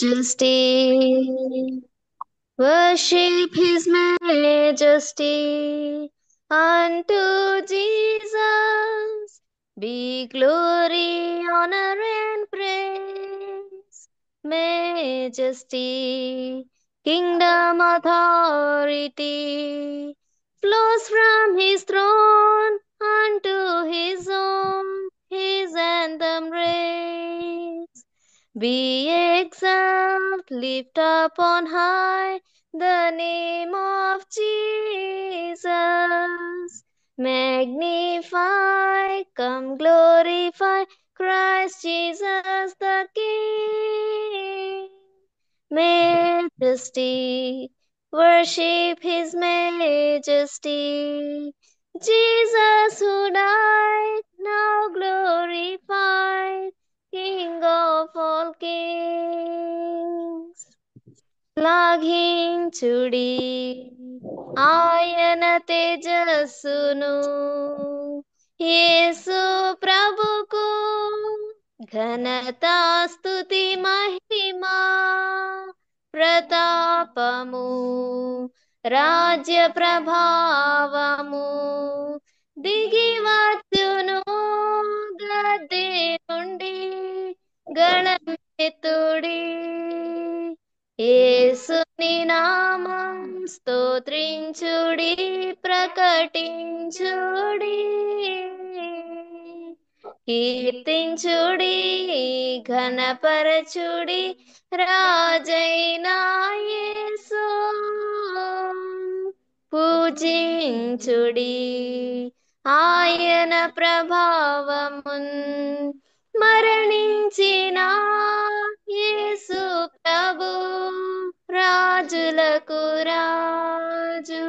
majesty. Worship his majesty. Unto Jesus be glory, honor, and praise. Majesty, kingdom, authority flows from his throne unto his own, his anthem raise. Be exalted, lift up on high the name of Jesus. Magnify, come glorify Christ Jesus the King. Majesty, worship his majesty. Jesus who died, now glorified, King of all kings. లాఘించుడి ఆయన తేజస్సును యేసు ప్రభుకు ఘనత స్తుతి మహిమా ప్రతాపము రాజ్య ప్రభావము దిగి వచ్చును గద్దె నుండి గణమెత్తుడి యేసుని నామం స్తోత్రించుడి ప్రకటించుడి కీర్తించుడి ఘనపరచుడి రాజైన యేసు పూజించుడి ఆయన ప్రభావమున్ మరణించిన యేసు ప్రభు రాజులకు రాజు